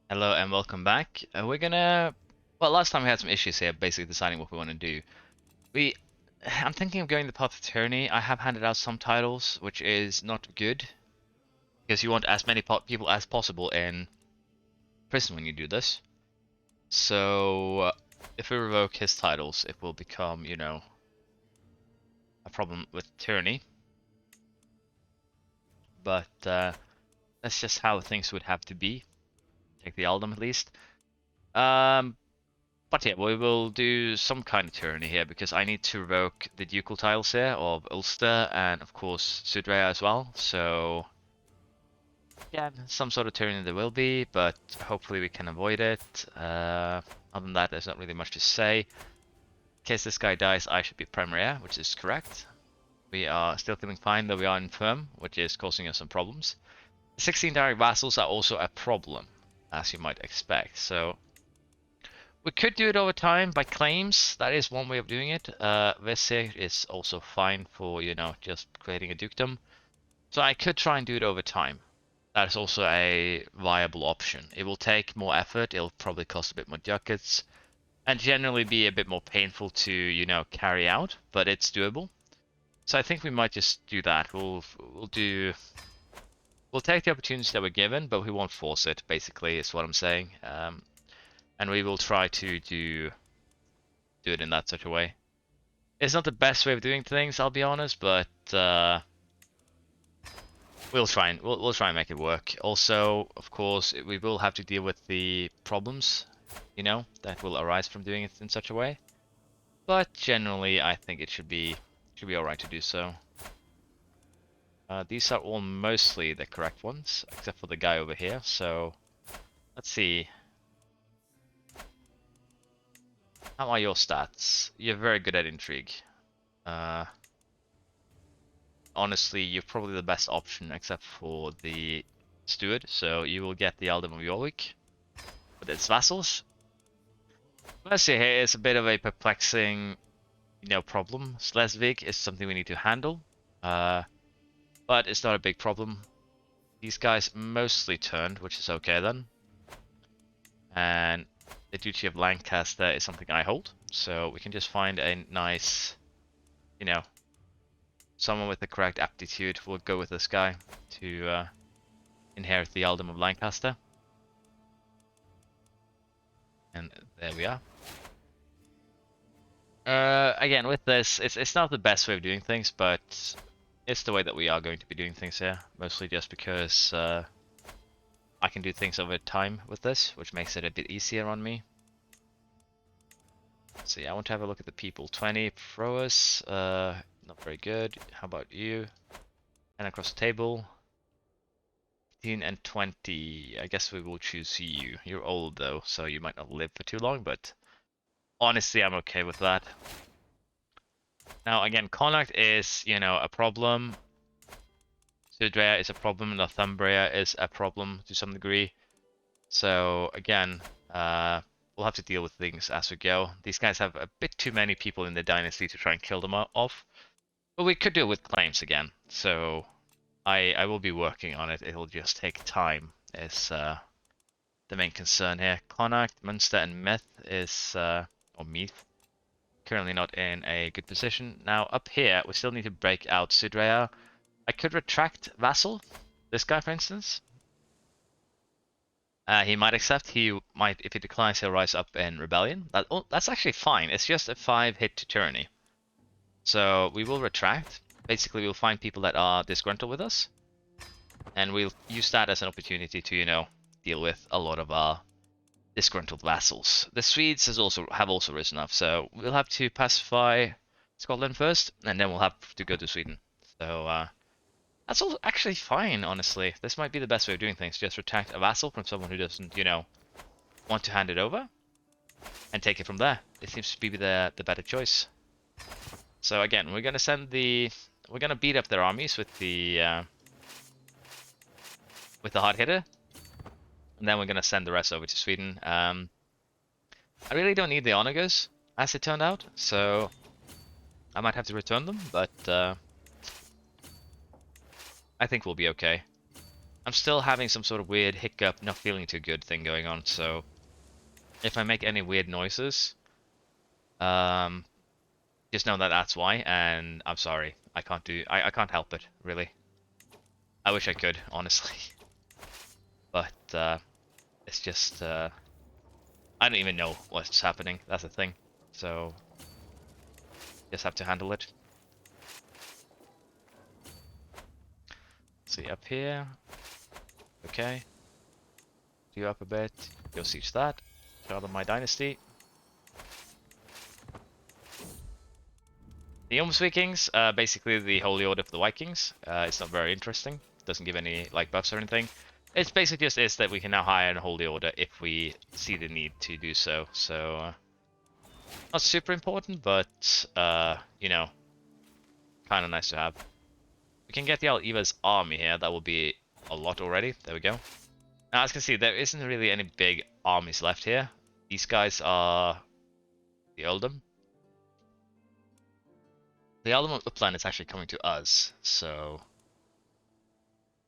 Hello and welcome back. We're gonna, well, last time we had some issues here, basically deciding what we want to do. We, I'm thinking of going the path of tyranny. I have handed out some titles, which is not good because you want as many people as possible in prison when you do this. So, if we revoke his titles, it will become, a problem with tyranny. But that's just how things would have to be. Take the Eldom at least. Um, But yeah, we will do some kind of tyranny here because I need to revoke the ducal titles here of Ulster and of course Sudrea as well. So yeah, some sort of tyranny there will be, but hopefully we can avoid it. Other than that, there's not really much to say. In case this guy dies, I should be Premier, which is correct. We are still feeling fine, though we are infirm, which is causing us some problems. 16 direct vassals are also a problem, as you might expect. So we could do it over time by claims. That is one way of doing it. Vesir is also fine for, just creating a dukedom. So I could try and do it over time. That is also a viable option. It will take more effort. It'll probably cost a bit more ducats and generally be a bit more painful to, carry out, but it's doable. So I think we might just do that. We'll take the opportunities that we're given, but we won't force it, basically, is what I'm saying. And we will try to do it in that such a way. It's not the best way of doing things, I'll be honest, but we'll try and make it work. Also, of course, we will have to deal with the problems, that will arise from doing it in such a way. But generally, I think it should be alright to do so. These are all mostly the correct ones, except for the guy over here. So let's see. How are your stats? You're very good at intrigue. Honestly, you're probably the best option except for the steward, so you will get the Ealdom of Jorvik with its vassals. Let's see, here is a bit of a perplexing, problem. Slesvig is something we need to handle, but it's not a big problem. These guys mostly turned, which is okay then. And the Duchy of Lancaster is something I hold, so we can just find a nice, someone with the correct aptitude will go with this guy to inherit the Ealdom of Lancaster. And there we are. Again, with this, it's not the best way of doing things, but it's the way that we are going to be doing things here. Mostly just because I can do things over time with this, which makes it a bit easier on me. Let's see, I want to have a look at the people. 20 Proas, not very good. How about you? And across the table. 15 and 20. I guess we will choose you. You're old though, so you might not live for too long, but honestly, I'm okay with that. Now, again, Connacht is, a problem. Sudrea is a problem. Northumbria is a problem to some degree. So, again, we'll have to deal with things as we go. These guys have a bit too many people in the dynasty to try and kill them off. But we could do it with claims again. So, I will be working on it. It'll just take time, is the main concern here. Connacht, Munster, and Meath is, or Meath, currently not in a good position. Now, up here, we still need to break out Sudrea. I could retract Vassal, this guy, for instance. He might accept. He might, if he declines, he'll rise up in rebellion. That's actually fine. It's just a 5-hit to tyranny. So we will retract. Basically, we'll find people that are disgruntled with us, and we'll use that as an opportunity to, deal with a lot of our disgruntled vassals. The Swedes have also risen up, so we'll have to pacify Scotland first, and then we'll have to go to Sweden. So that's all actually fine, honestly. This might be the best way of doing things. Just retract a vassal from someone who doesn't, want to hand it over, and take it from there. It seems to be the better choice. So again, we're gonna beat up their armies with the hard hitter, and then we're gonna send the rest over to Sweden. I really don't need the onagers, as it turned out, so I might have to return them, but I think we'll be okay. I'm still having some sort of weird hiccup, not feeling too good thing going on, so if I make any weird noises, just know that that's why, and I'm sorry. I can't help it, really. I wish I could, honestly. But, it's just, I don't even know what's happening, that's the thing. So, just have to handle it. See, up here. Okay. Do up a bit. Go siege that. Show them my dynasty. The Yoms Vikings, basically the Holy Order for the Vikings. It's not very interesting. Doesn't give any like buffs or anything. It's basically just is that we can now hire a Holy Order if we see the need to do so. So, not super important, but you know, kind of nice to have. We can get the Al-Eva's army here. That will be a lot already. There we go. Now, as you can see, there isn't really any big armies left here. These guys are the Earldom. The Earldom of Uppland is actually coming to us, so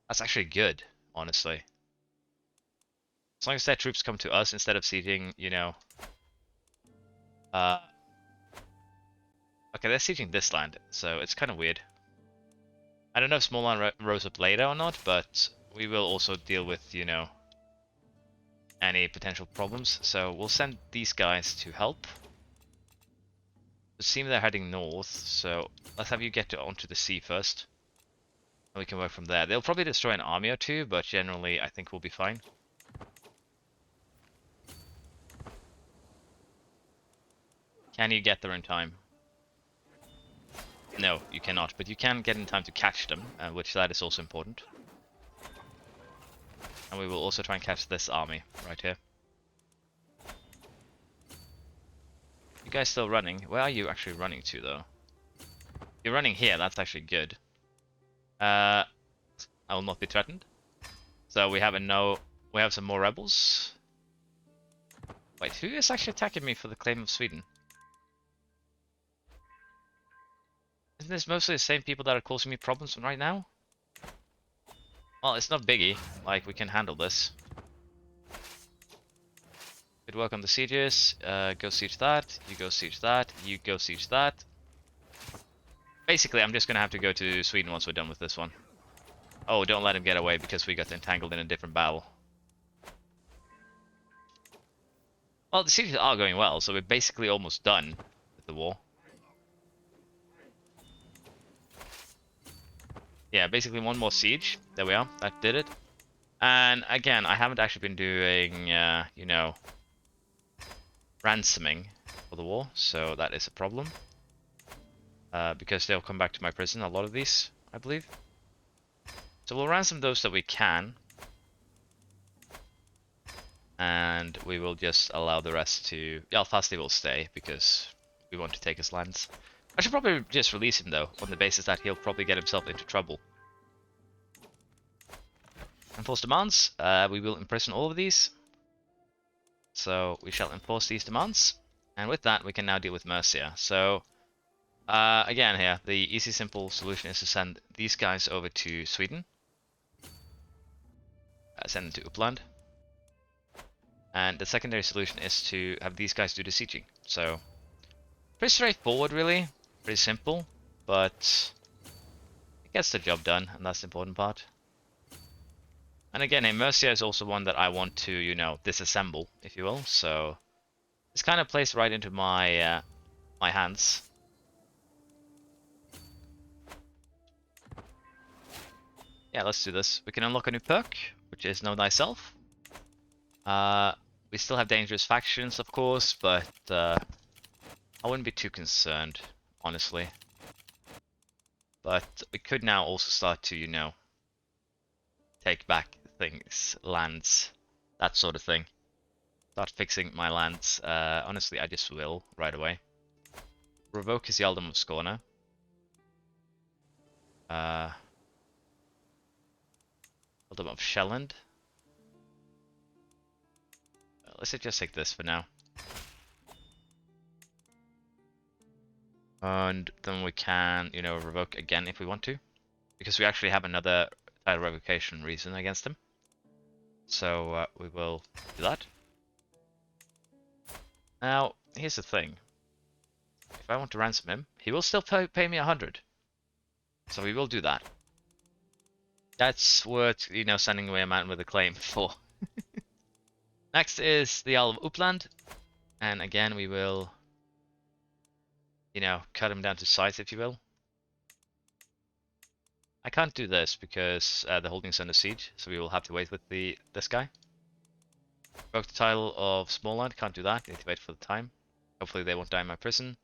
that's actually good, honestly. As long as their troops come to us instead of sieging, you know... okay, they're sieging this land, so it's kind of weird. I don't know if Smallland rose up later or not, but we will also deal with, you know, any potential problems. So we'll send these guys to help. It seems they're heading north, so let's have you get onto the sea first. And we can work from there. They'll probably destroy an army or two, but generally I think we'll be fine. Can you get there in time? No, you cannot, but you can get in time to catch them, which that is also important. And we will also try and catch this army right here. You guys still running? Where are you actually running to, though? You're running here, that's actually good. I will not be threatened. So we have we have some more rebels. Wait, who is actually attacking me for the claim of Sweden? Isn't this mostly the same people that are causing me problems right now? Well, it's not biggie. Like, we can handle this. Good work on the sieges. Go siege that. You go siege that. You go siege that. Basically, I'm just gonna have to go to Sweden once we're done with this one. Oh, don't let him get away because we got entangled in a different battle. Well, the sieges are going well, so we're basically almost done with the war. Yeah, basically one more siege. There we are. That did it. And again, I haven't actually been doing, you know, ransoming for the war, so that is a problem. Because they'll come back to my prison, a lot of these, I believe. So we'll ransom those that we can. And we will just allow the rest to... Yeah, Alfasti will stay, because we want to take his lands. I should probably just release him, though, on the basis that he'll probably get himself into trouble. Enforce demands. We will imprison all of these. So we shall enforce these demands. And with that, we can now deal with Mercia. So, again here, the easy, simple solution is to send these guys over to Sweden. Send them to Uppland. And the secondary solution is to have these guys do the sieging. So, pretty straightforward, really. Pretty simple, but it gets the job done, and that's the important part. And again, Mercia is also one that I want to, you know, disassemble, if you will. So, it's kind of placed right into my my hands. Yeah, let's do this. We can unlock a new perk, which is Know Thyself. We still have dangerous factions, of course, but I wouldn't be too concerned, honestly. But we could now also start to, you know, take back things, lands, that sort of thing. Start fixing my lands. Honestly, I just will right away. Revoke his Earldom of Skåne. Earldom of Sjælland. Let's just take this for now. And then we can, you know, revoke again if we want to. Because we actually have another title revocation reason against him. So we will do that. Now, here's the thing. If I want to ransom him, he will still pay me 100. So we will do that. That's worth, you know, sending away a man with a claim for. Next is the Isle of Uppland. And again, we will, you know, cut him down to size, if you will. I can't do this because the holding's under siege, so we will have to wait with this guy. Broke the title of Smallland, can't do that, need to wait for the time. Hopefully they won't die in my prison.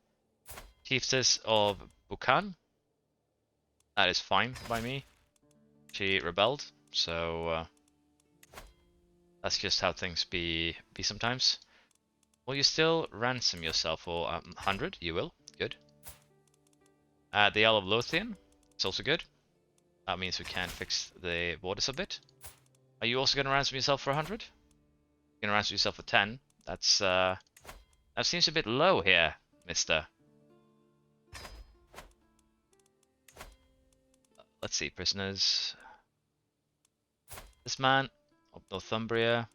Chiefess of Buchan. That is fine by me. She rebelled, so that's just how things be sometimes. Will you still ransom yourself for 100? You will. Good. The Isle of Lothian. It's also good. That means we can fix the borders a bit. Are you also going to ransom yourself for 100? You're going to ransom yourself for 10. That's that seems a bit low here, mister. Let's see, prisoners. This man of Northumbria.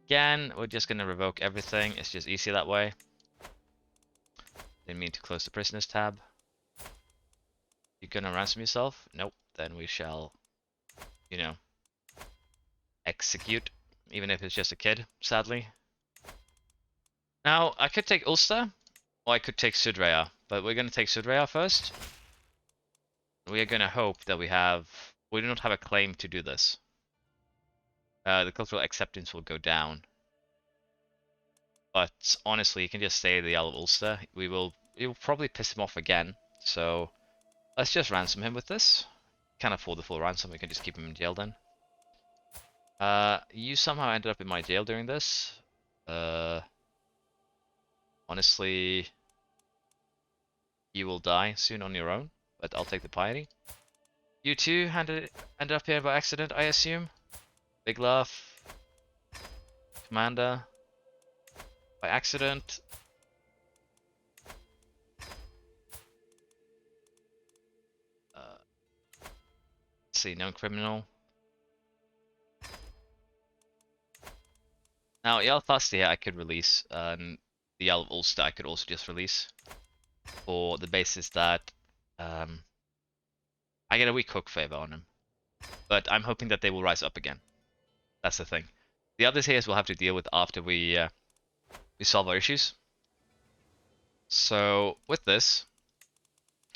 Again, we're just going to revoke everything. It's just easier that way. Didn't mean to close the prisoners tab. You're going to ransom yourself? Nope. Then we shall, you know, execute. Even if it's just a kid, sadly. Now, I could take Ulster. Or I could take Sudreya. But we're going to take Sudreya first. We are going to hope that we do not have a claim to do this. The cultural acceptance will go down. But honestly, you can just say the Isle of Ulster. It will probably piss him off again. So let's just ransom him with this. Can't afford the full ransom, we can just keep him in jail then. You somehow ended up in my jail during this. Honestly, you will die soon on your own, but I'll take the piety. You too ended up here by accident, I assume? Big laugh. Commander. By accident. Let's see, known criminal. Now, Yalthastia I could release, and the Isle of Ulster I could also just release. For the basis that I get a weak hook favor on him. But I'm hoping that they will rise up again. That's the thing. The others here we'll have to deal with after we solve our issues. So with this,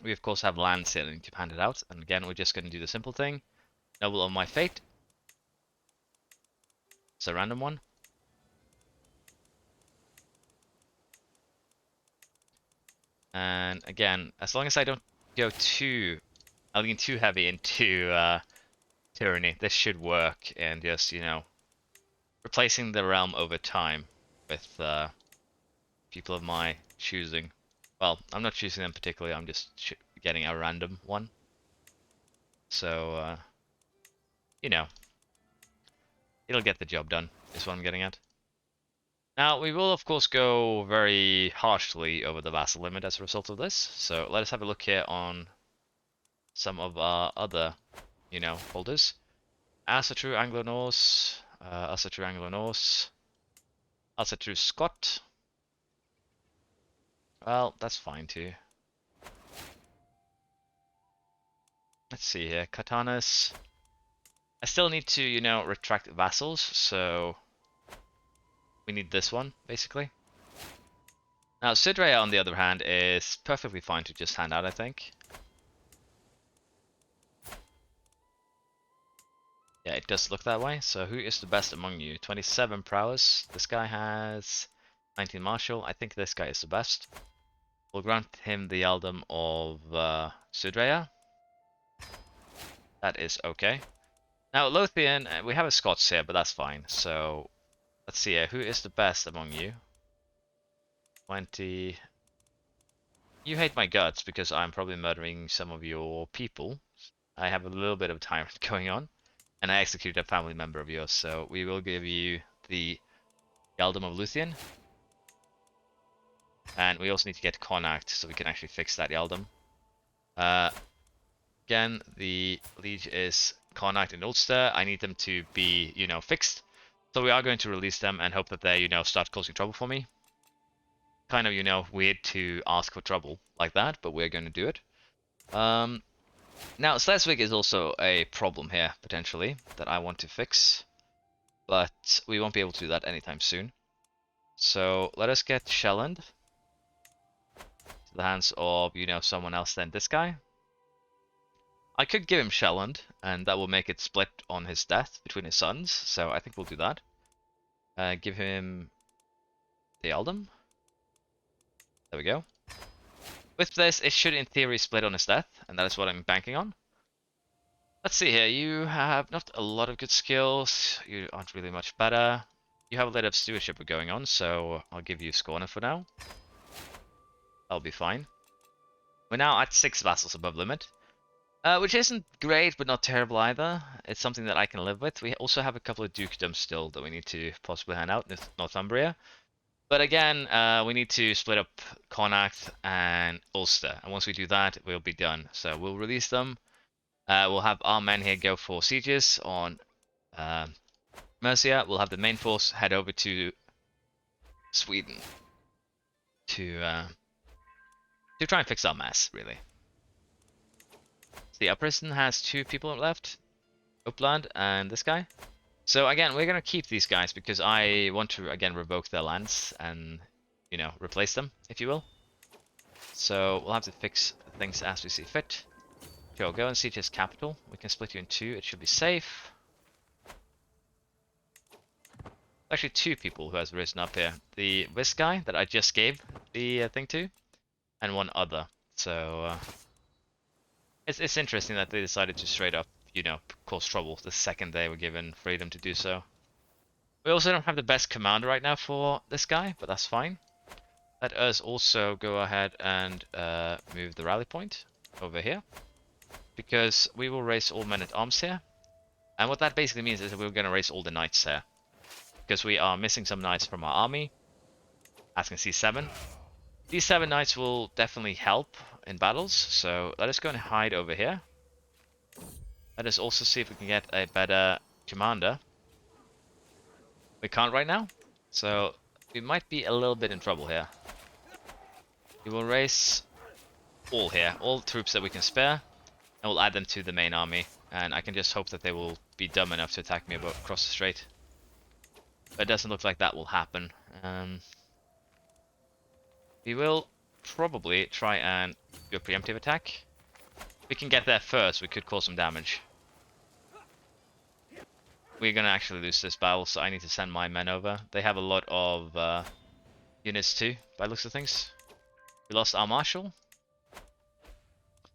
we of course have land sailing to hand it out, and again we're just going to do the simple thing. Noble of my fate. It's a random one. And again, as long as I don't go I lean too heavy into Tyranny, this should work, and just, you know, replacing the realm over time with people of my choosing. Well, I'm not choosing them particularly, I'm just getting a random one. So, you know, it'll get the job done, is what I'm getting at. Now, we will of course go very harshly over the vassal limit as a result of this, so let us have a look here on some of our other, you know, holders. Asatru Anglo-Norse, Asatru Anglo-Norse, Asatru Scot. Well, that's fine too. Let's see here, Katanas. I still need to, you know, retract vassals, so we need this one, basically. Now, Sidrea, on the other hand, is perfectly fine to just hand out, I think. Yeah, it does look that way. So who is the best among you? 27 prowess. This guy has 19 martial. I think this guy is the best. We'll grant him the earldom of Sudreya. That is okay. Now, Lothian, we have a Scots here, but that's fine. So, let's see here. Who is the best among you? 20. You hate my guts because I'm probably murdering some of your people. I have a little bit of tyrant going on. And I executed a family member of yours, so we will give you the earldom of Lothian. And we also need to get Connacht so we can actually fix that earldom. Again, the Liege is Connacht and Ulster. I need them to be, fixed. So we are going to release them and hope that they, start causing trouble for me. Kind of, weird to ask for trouble like that, but we're going to do it. Now, Schleswig is also a problem here, potentially, that I want to fix. But we won't be able to do that anytime soon. So let us get Shelland to the hands of, someone else than this guy. I could give him Shelland, and that will make it split on his death between his sons, so I think we'll do that. Give him the Ealdom. There we go. With this, it should in theory split on his death, and that is what I'm banking on. Let's see here, you have not a lot of good skills, you aren't really much better. You have a little of stewardship going on, so I'll give you Scorner for now. That'll be fine. We're now at 6 vassals above limit. Which isn't great, but not terrible either. It's something that I can live with. We also have a couple of dukedoms still that we need to possibly hand out, Northumbria. But again, we need to split up Connacht and Ulster. And once we do that, we'll be done. So we'll release them. We'll have our men here go for sieges on Mercia. We'll have the main force head over to Sweden to try and fix our mess, really. The Uprising has 2 people left, Uppland and this guy. So again, we're gonna keep these guys because I want to again revoke their lands and replace them, if you will. So we'll have to fix things as we see fit. Sure, go and siege his capital. We can split you in 2. It should be safe. Actually, 2 people who has risen up here. This guy that I just gave the thing to, and 1 other. So. It's interesting that they decided to straight up, cause trouble the second they were given freedom to do so. We also don't have the best commander right now for this guy, but that's fine. Let us also go ahead and move the rally point over here, because we will raise all men at arms here. And what that basically means is that we're going to raise all the knights here, because we are missing some knights from our army, as you can see 7. These 7 knights will definitely help in battles, so let us go and hide over here. Let us also see if we can get a better commander. We can't right now, so we might be a little bit in trouble here. We will raise all here, all troops that we can spare, and we'll add them to the main army. And I can just hope that they will be dumb enough to attack me across the strait. But it doesn't look like that will happen. We will probably try and do a preemptive attack. If we can get there first, we could cause some damage. We're gonna actually lose this battle, so I need to send my men over. They have a lot of units too, by the looks of things. We lost our marshal.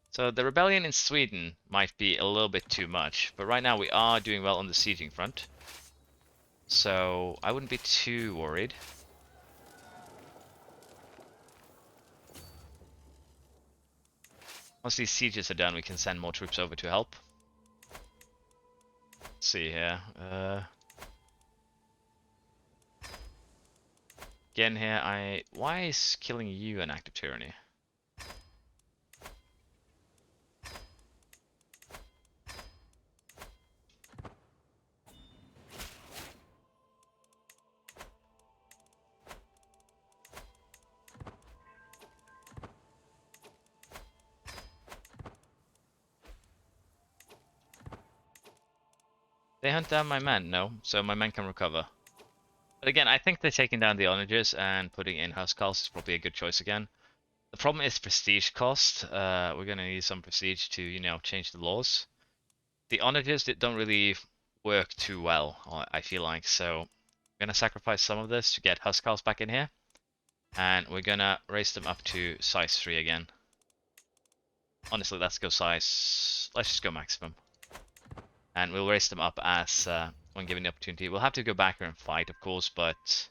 So the rebellion in Sweden might be a little bit too much, but right now we are doing well on the sieging front. So I wouldn't be too worried. Once these sieges are done, we can send more troops over to help. Let's see here. Again here, why is killing you an act of tyranny? They hunt down my men? No, so my men can recover. But again, I think they're taking down the onagers and putting in huskarls is probably a good choice again. The problem is prestige cost. We're going to need some prestige to, change the laws. The onagers don't really work too well, I feel like, so I'm going to sacrifice some of this to get huskarls back in here. And we're going to raise them up to size 3 again. Honestly, let's just go maximum. And we'll raise them up as when given the opportunity. We'll have to go back here and fight, of course, but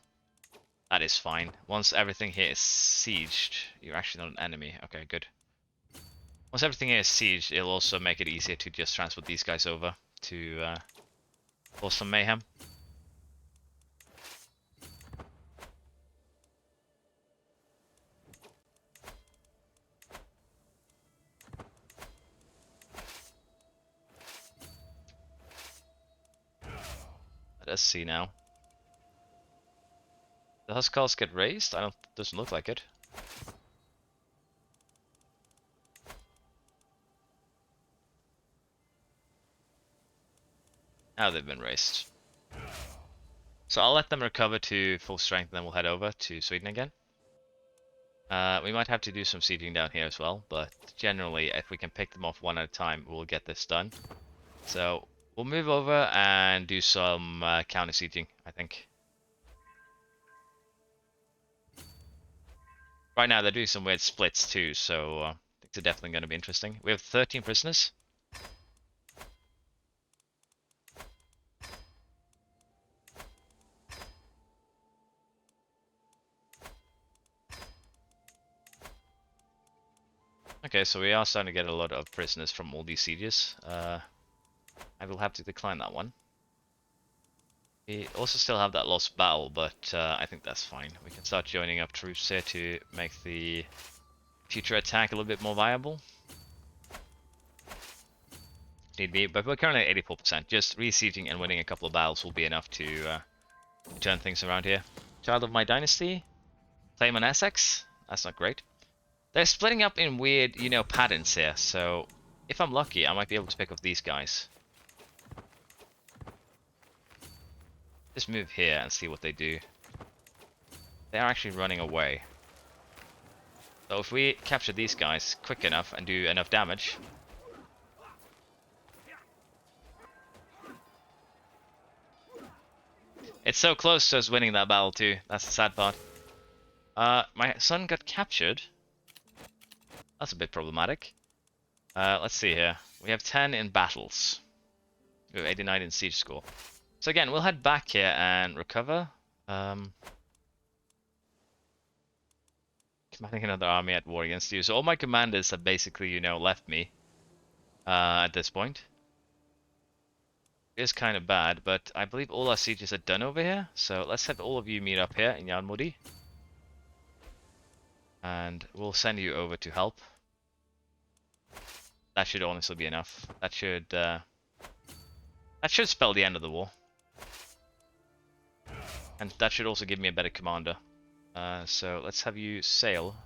that is fine. Once everything here is sieged, you're actually not an enemy. Okay, good. Once everything here is sieged, it'll also make it easier to just transport these guys over to cause some mayhem. Let's see now. The Huskarls get raised? Doesn't look like it. Now they've been raised. So I'll let them recover to full strength, and then we'll head over to Sweden again. We might have to do some sieging down here as well, but generally, if we can pick them off one at a time, we'll get this done. So we'll move over and do some counter sieging, I think. Right now, they're doing some weird splits too, so things are definitely going to be interesting. We have 13 prisoners. Okay, so we are starting to get a lot of prisoners from all these sieges. I will have to decline that one. We also still have that lost battle, but I think that's fine. We can start joining up troops here to make the future attack a little bit more viable. Need be, but we're currently at 84%. Just re-sieging and winning a couple of battles will be enough to turn things around here. Child of my dynasty. Claim on Essex. That's not great. They're splitting up in weird, patterns here, so if I'm lucky, I might be able to pick up these guys. Just move here and see what they do. They're actually running away. So if we capture these guys quick enough and do enough damage... It's so close to us winning that battle too, that's the sad part. My son got captured. That's a bit problematic. Let's see here. We have 10 in battles. We have 89 in siege score. So again, we'll head back here and recover. Commanding another army at war against you. So all my commanders have basically, left me at this point. It is kind of bad, but I believe all our sieges are done over here. So let's have all of you meet up here in Yarnmodi. And we'll send you over to help. That should honestly be enough. That should spell the end of the war. And that should also give me a better commander. So let's have you sail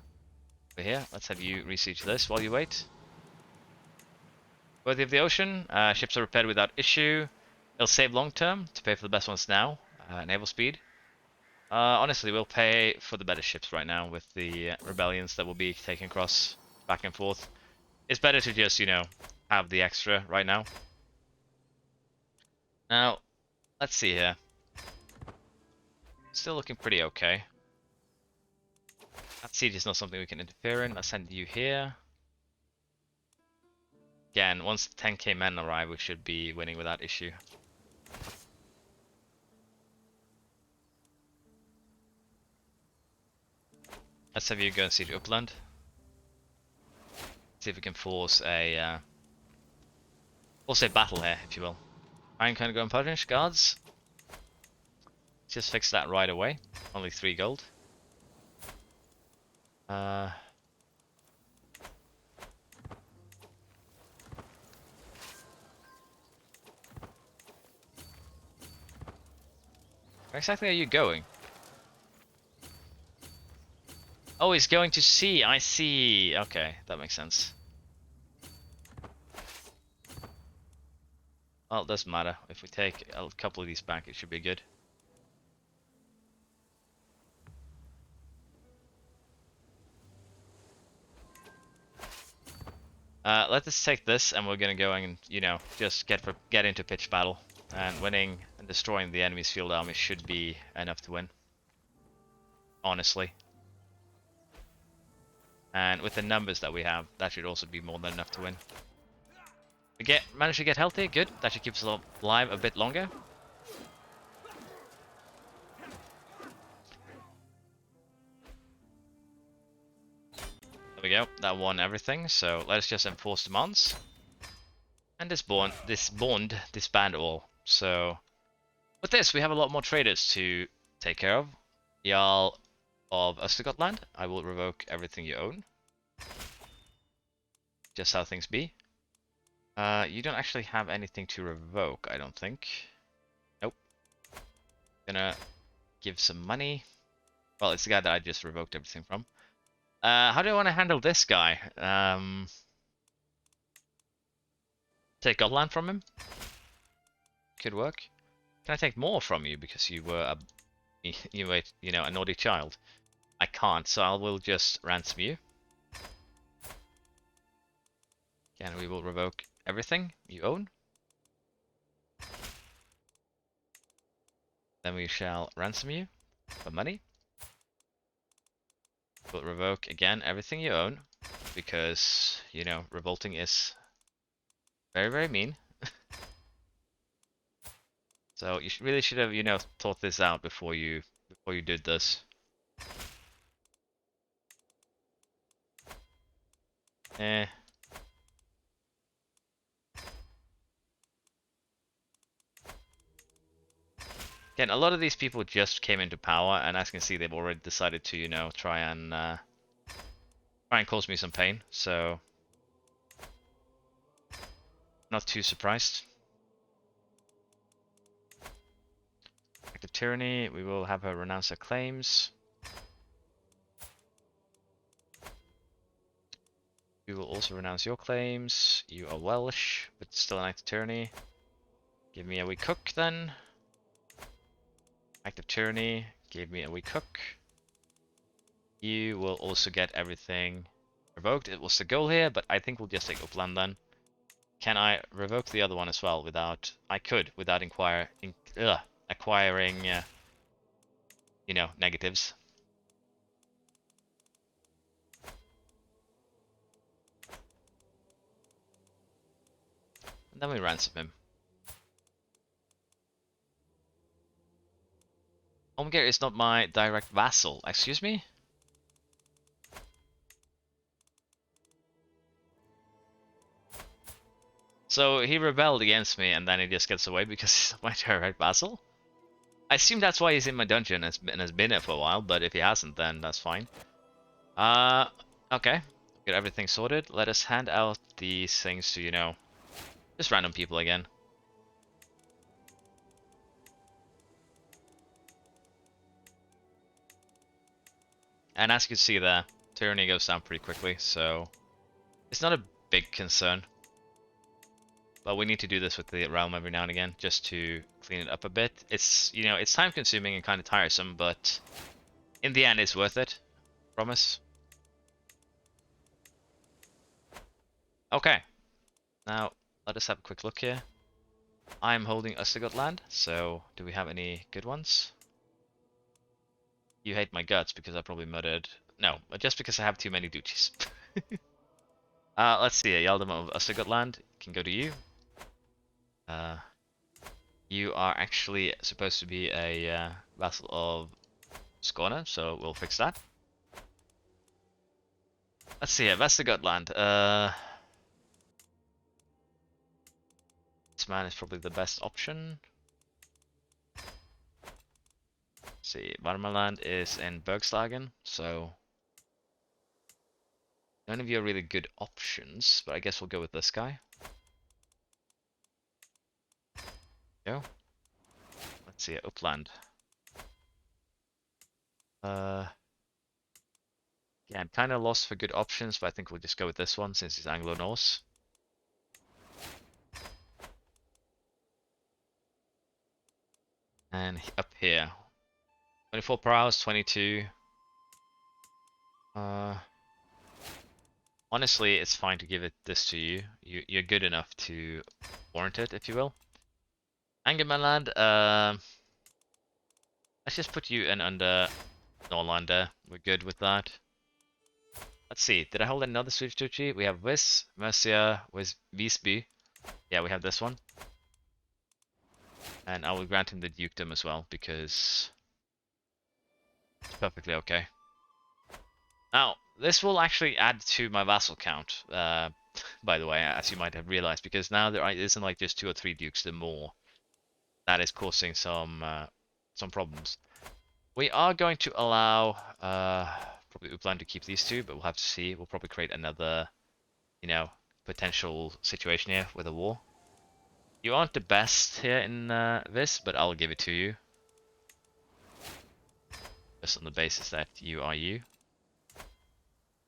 over here. Let's have you re-siege this while you wait. Worthy of the ocean. Ships are repaired without issue. It'll save long term to pay for the best ones now. Naval speed. Honestly, we'll pay for the better ships right now with the rebellions that will be taken across back and forth. It's better to just, have the extra right now. Now, let's see here. Still looking pretty okay. That siege is not something we can interfere in. Let's send you here. Again, once 10k men arrive, we should be winning without issue. Let's have you go and siege Uppland. See if we can force a battle here, if you will. Iron kind of go and punish guards. Just fix that right away. Only 3 gold. Where exactly are you going? Oh, he's going to sea. I see. Okay, that makes sense. Well, it doesn't matter. If we take a couple of these back, it should be good. Let us take this, and we're gonna go and, just get into pitch battle. And winning and destroying the enemy's field army should be enough to win. Honestly. And with the numbers that we have, that should also be more than enough to win. We managed to get healthy, good. That should keep us alive a bit longer. There we go, that won everything, so let us just enforce demands. And disband all. So, with this, we have a lot more traders to take care of. Jarl of Östergötland, I will revoke everything you own. Just how things be. You don't actually have anything to revoke, I don't think. Nope. Gonna give some money. Well, it's the guy that I just revoked everything from. How do I want to handle this guy? Take Godland from him? Could work. Can I take more from you because you were a naughty child? I can't, so I will just ransom you. And we will revoke everything you own. Then we shall ransom you for money. We'll revoke again everything you own because, revolting is very, very mean. So you really should have, thought this out before you did this. Eh. Again, a lot of these people just came into power, and as you can see, they've already decided to, try and cause me some pain. So, not too surprised. Act of Tyranny, we will have her renounce her claims. We will also renounce your claims. You are Welsh, but still an Act of Tyranny. Give me a wee cook then. Act of Tyranny, give me a wee cook. You will also get everything revoked. It was the goal here, but I think we'll just take Upland then. Can I revoke the other one as well without... I could, without acquiring, negatives. And then we ransom him. Omger is not my direct vassal. Excuse me? So he rebelled against me and then he just gets away because he's not my direct vassal? I assume that's why he's in my dungeon and has been there for a while, but if he hasn't, then that's fine. Okay. Get everything sorted. Let us hand out these things to, just random people again. And as you can see there, Tyranny goes down pretty quickly, so it's not a big concern. But we need to do this with the realm every now and again, just to clean it up a bit. It's, it's time consuming and kind of tiresome, but in the end it's worth it. Promise. Okay. Now, let us have a quick look here. I'm holding Östergötland, so do we have any good ones? You hate my guts because I probably murdered... No, just because I have too many duchies. Let's see, Yaldam of Östergötland can go to you. You are actually supposed to be a vassal of Skåne, so we'll fix that. Let's see here, Västergötland. This man is probably the best option. Let's see, Varmaland is in Bergslagen, so none of you are really good options, but I guess we'll go with this guy. Go. Let's see, Uppland. Yeah, I'm kind of lost for good options, but I think we'll just go with this one since it's Anglo-Norse. And up here, 24 per hour, 22. Honestly, it's fine to give this to you. You're good enough to warrant it, if you will. Angermanland, let's just put you in under Norlander. We're good with that. Let's see, did I hold another Swedish duchy? We have Vis, Mercia, Visby. Yeah, we have this one. And I will grant him the dukedom as well, because it's perfectly okay. Now, this will actually add to my vassal count, by the way, as you might have realized, because now there isn't like just 2 or 3 dukes, there are more. That is causing some problems. We are going to allow probably Uppland to keep these 2, but we'll have to see. We'll probably create another, potential situation here with a war. You aren't the best here in this, but I'll give it to you. just on the basis that you are you.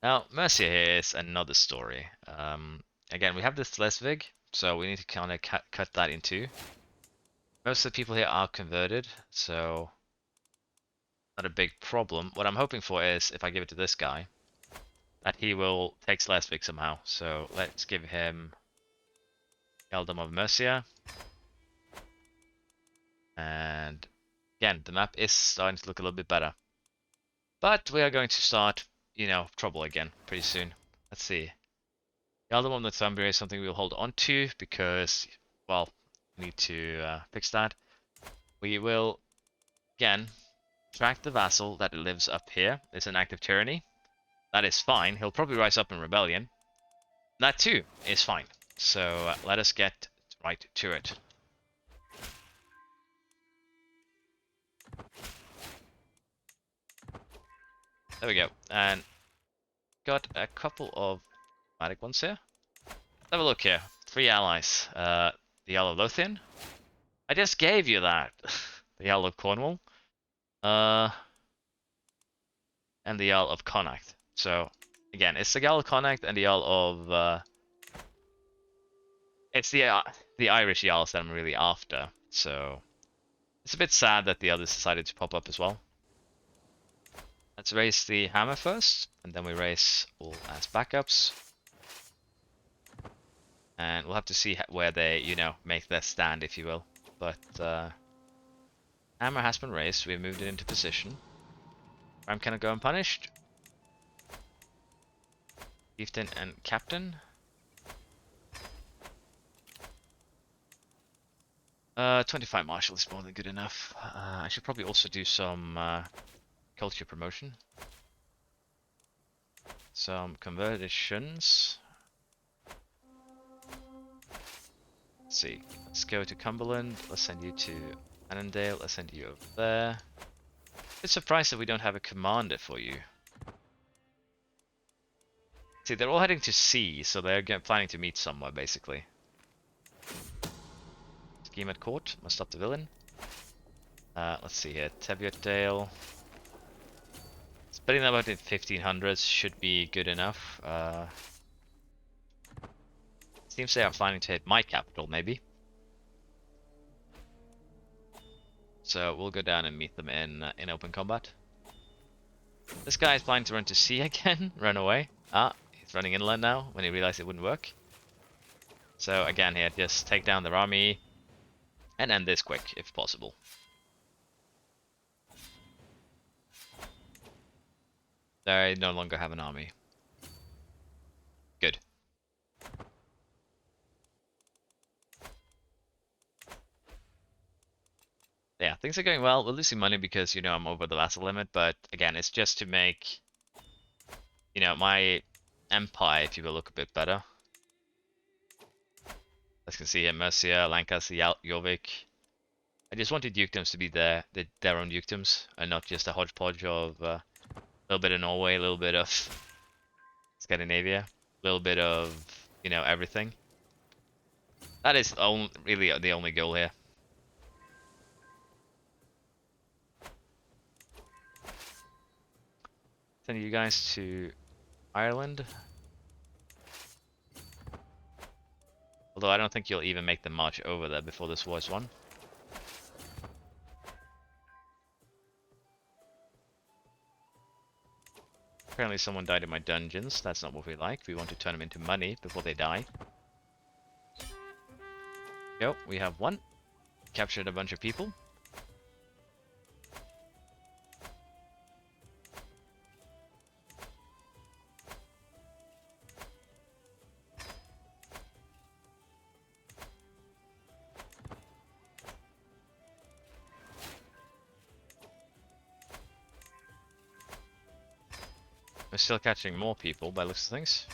Now, Mercia here is another story. Again, we have this Schleswig, so we need to kind of cut that in two. Most of the people here are converted, so not a big problem. What I'm hoping for is, if I give it to this guy, that he will take Schleswig somehow. So let's give him Ealdom of Mercia. And again, the map is starting to look a little bit better. But we are going to start, trouble again pretty soon. Let's see. Ealdom of Northumbria is something we'll hold on to because, well, we need to fix that. We will, again, track the vassal that lives up here. It's an active tyranny. That is fine. He'll probably rise up in rebellion. That too is fine. So let us get right to it. There we go. And got a couple of dramatic ones here. Let's have a look here. 3 allies. The Jarl of Lothian. I just gave you that. The Jarl of Cornwall. And the Jarl of Connacht. So, again, it's the Jarl of Connacht and the Jarl of... it's the Irish Jarls that I'm really after. So, it's a bit sad that the others decided to pop up as well. Let's raise the hammer first, and then we raise all as backups. And we'll have to see where they, make their stand, if you will. But, hammer has been raised, we've moved it into position. Ram cannot go unpunished. Chieftain and Captain. 25 Marshal is more than good enough. I should probably also do some culture promotion. Some conversions. Let's see. Let's go to Cumberland. Let's send you to Annandale. Let's send you over there. Bit surprised that we don't have a commander for you. See, they're all heading to sea, so they're planning to meet somewhere, basically. Scheme at court. Must stop the villain. Let's see here. Teviotdale. Spreading them out in 1500s should be good enough. Seems they are planning to hit my capital, maybe. So we'll go down and meet them in open combat. This guy is planning to run to sea again, run away. Ah, he's running inland now when he realized it wouldn't work. So again here, just take down their army and end this quick, if possible. They no longer have an army. Good. Yeah, things are going well. We're losing money because, I'm over the vassal limit, but again, it's just to make, my empire, if you will, look a bit better. As you can see here, Mercia, Lancaster, Jorvik. I just wanted dukedoms to be their own dukedoms, and not just a hodgepodge of a little bit of Norway, a little bit of Scandinavia, a little bit of, everything. That is really the only goal here. Send you guys to Ireland. Although I don't think you'll even make the march over there before this war is won. Apparently someone died in my dungeons. That's not what we like. We want to turn them into money before they die. Yo, we have one. Captured a bunch of people. We're still catching more people by looks of things.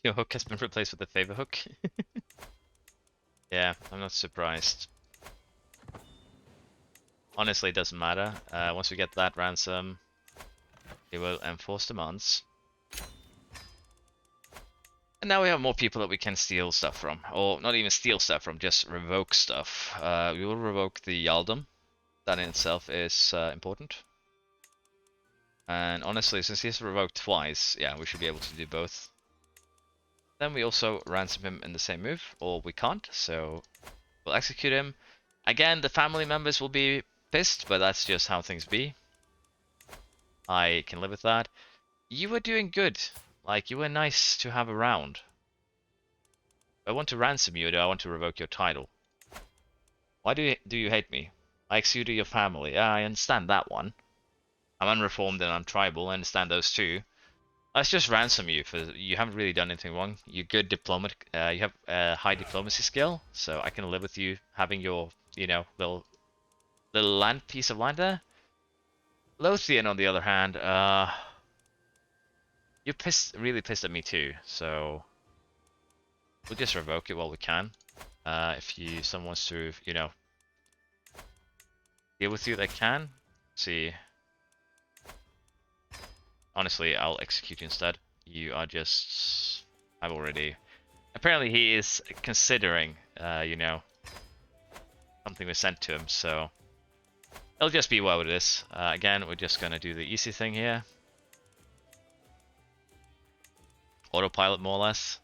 Your hook has been replaced with a favor hook. Yeah, I'm not surprised. Honestly, it doesn't matter. Once we get that ransom, we will enforce demands. And now we have more people that we can steal stuff from. Or not even steal stuff from, just revoke stuff. We will revoke the Yaldum. That in itself is important. And honestly, since he's revoked twice, yeah, we should be able to do both. Then we also ransom him in the same move, or we can't, so we'll execute him. Again, the family members will be pissed, but that's just how things be. I can live with that. You were doing good. Like, you were nice to have around. I want to ransom you, or do I want to revoke your title? Why do you hate me? I exuded your family. Yeah, I understand that one. I'm unreformed and I'm tribal. I understand those two. Let's just ransom you, for you haven't really done anything wrong. You're good diplomat. You have a high diplomacy skill, so I can live with you having your, you know, little piece of land there. Lothian, on the other hand, you're really pissed at me too. So we'll just revoke it while we can. If someone wants to, you know, deal with you, they can. See. Honestly, I'll execute you instead. You are just... I've already... Apparently he is considering, you know, something was sent to him, so... It'll just be what it is. Again, we're just gonna do the easy thing here. Autopilot, more or less.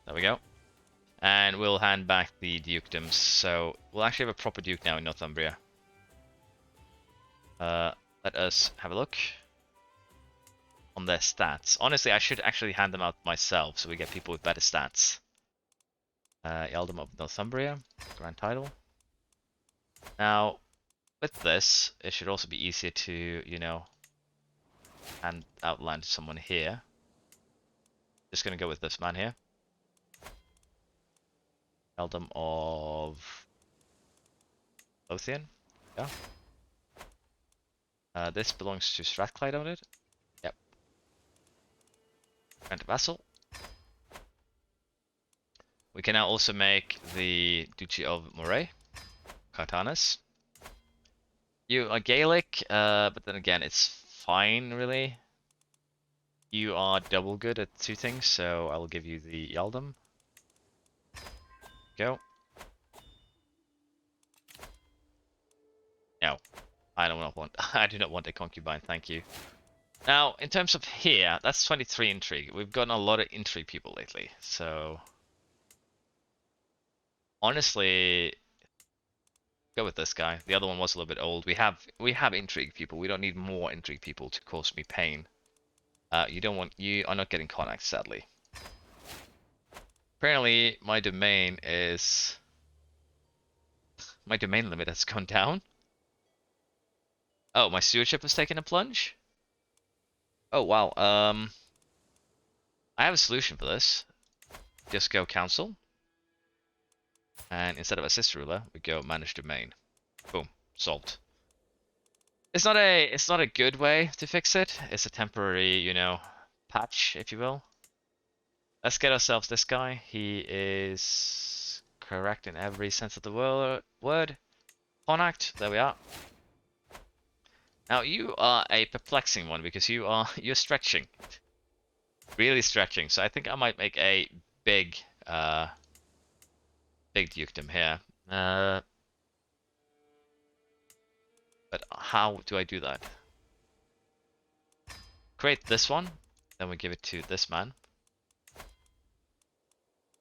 There we go. And we'll hand back the dukedoms, so we'll actually have a proper duke now in Northumbria. Let us have a look on their stats. Honestly, I should actually hand them out myself so we get people with better stats. Ealdom of Northumbria, grand title. Now, with this, it should also be easier to, you know, hand out land to someone here. Just gonna go with this man here. Ealdom of Lothian. Yeah. This belongs to Strathclyde, on it. Yep. Grant vassal. We can now also make the Duchy of Moray, Cartanis. You are Gaelic, but then again, it's fine, really. You are double good at two things, so I will give you the Ealdom. Go. No. I do not want a concubine, thank you. Now, in terms of here, that's 23 intrigue. We've gotten a lot of intrigue people lately, so... Honestly, go with this guy. The other one was a little bit old. We have intrigue people. We don't need more intrigue people to cause me pain. You are not getting connect, sadly. Apparently, my domain limit has gone down. Oh, my stewardship has taken a plunge? Oh, wow. I have a solution for this. Just go council. And instead of assist ruler, we go manage domain. Boom. Solved. It's not a good way to fix it. It's a temporary, you know, patch, if you will. Let's get ourselves this guy. He is correct in every sense of the word. Connacht. There we are. Now you are a perplexing one because you're stretching, really stretching. So I think I might make a big dukedom here. But how do I do that? Create this one, then we give it to this man.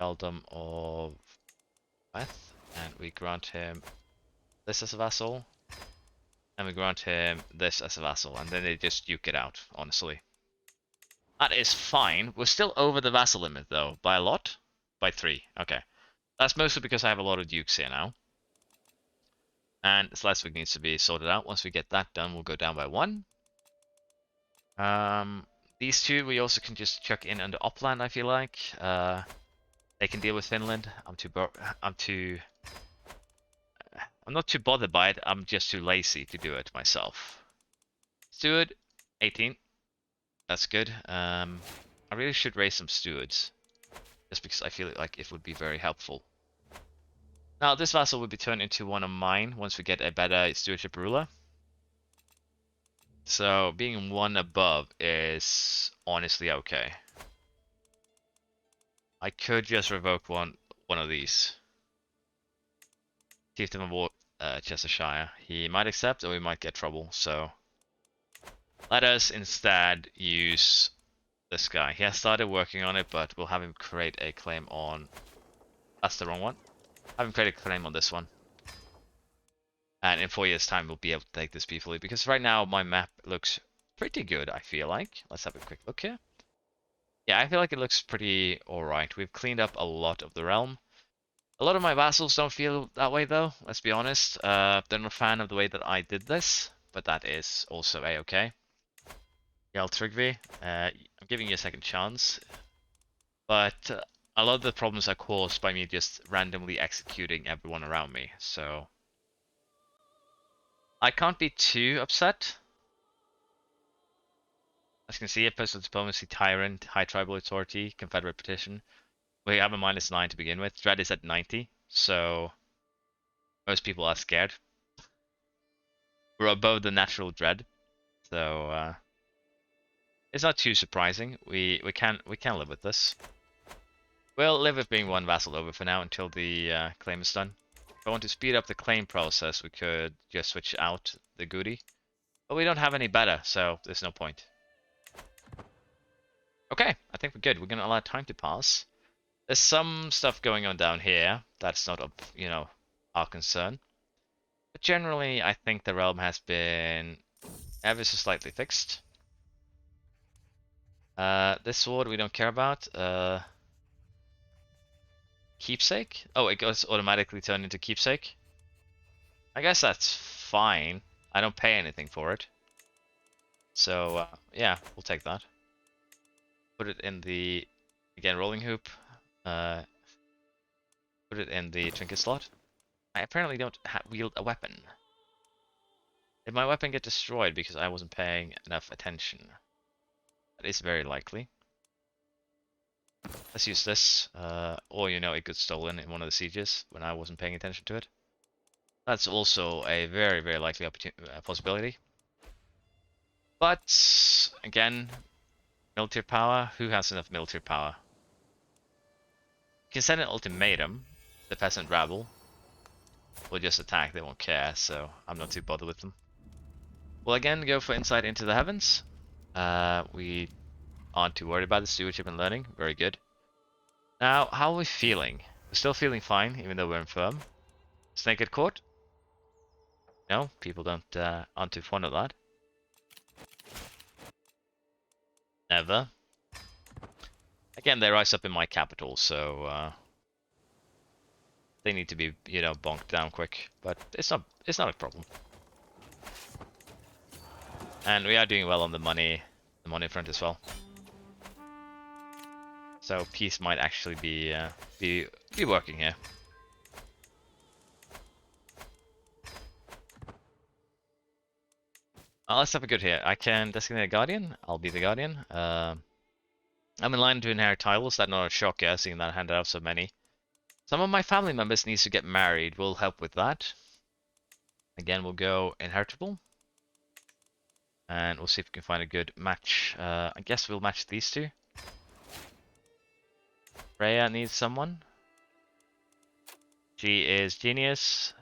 Ealdom of Beth, and we grant him this as a vassal. And we grant him this as a vassal, and then they just duke it out, honestly. That is fine. We're still over the vassal limit, though. By a lot? By 3. Okay. That's mostly because I have a lot of dukes here now. And Schleswig needs to be sorted out. Once we get that done, we'll go down by 1. These two, we also can just chuck in under Uppland, I feel like. They can deal with Finland. I'm not too bothered by it, I'm just too lazy to do it myself. Steward, 18. That's good. I really should raise some stewards. Just because I feel like it would be very helpful. Now, this vassal would be turned into one of mine once we get a better stewardship ruler. So, being 1 above is honestly okay. I could just revoke one of these. Chieftain of Chestershire. He might accept, or we might get trouble. So let us instead use this guy. He has started working on it, but we'll have him create a claim on. That's the wrong one. Have him create a claim on this one. And in 4 years' time, we'll be able to take this peacefully. Because right now, my map looks pretty good, I feel like. Let's have a quick look here. Yeah, I feel like it looks pretty alright. We've cleaned up a lot of the realm. A lot of my vassals don't feel that way, though. Let's be honest. They're not a fan of the way that I did this. But that is also a-okay. Jarl Tryggvi, I'm giving you a second chance. But a lot of the problems are caused by me just randomly executing everyone around me. So I can't be too upset. As you can see, personal diplomacy, tyrant, high tribal authority, confederate petition. We have a -9 to begin with. Dread is at 90, so most people are scared. We're above the natural dread, so it's not too surprising. We can live with this. We'll live with being one vassal over for now until the claim is done. If I want to speed up the claim process, we could just switch out the goodie, but we don't have any better, so there's no point. Okay, I think we're good. We're gonna allow time to pass. There's some stuff going on down here that's not of, our concern. But generally, I think the realm has been ever so slightly fixed. This sword we don't care about. Keepsake? Oh, it goes automatically turned into keepsake. I guess that's fine. I don't pay anything for it. So, yeah, we'll take that. Put it in the, again, rolling hoop. Put it in the trinket slot. I apparently don't wield a weapon. Did my weapon get destroyed because I wasn't paying enough attention? That is very likely. Let's use this. Or, it got stolen in one of the sieges when I wasn't paying attention to it. That's also a very, very likely possibility. But, again, military power. Who has enough military power? You can send an ultimatum. The peasant rabble will just attack. They won't care, so I'm not too bothered with them. We'll again go for insight into the heavens. We aren't too worried about the stewardship and learning. Very good. Now, how are we feeling? We're still feeling fine, even though we're infirm. Snake at court? No, people aren't too fond of that. Never. Again, they rise up in my capital, so they need to be, bonked down quick. But it's not a problem. And we are doing well on the money front as well. So peace might actually be working here. Let's have a good here. I can designate a guardian. I'll be the guardian. I'm in line to inherit titles. That's not a shocker, seeing that I handed out so many. Some of my family members needs to get married. We'll help with that. Again, we'll go inheritable. And we'll see if we can find a good match. I guess we'll match these two. Freya needs someone. She is genius.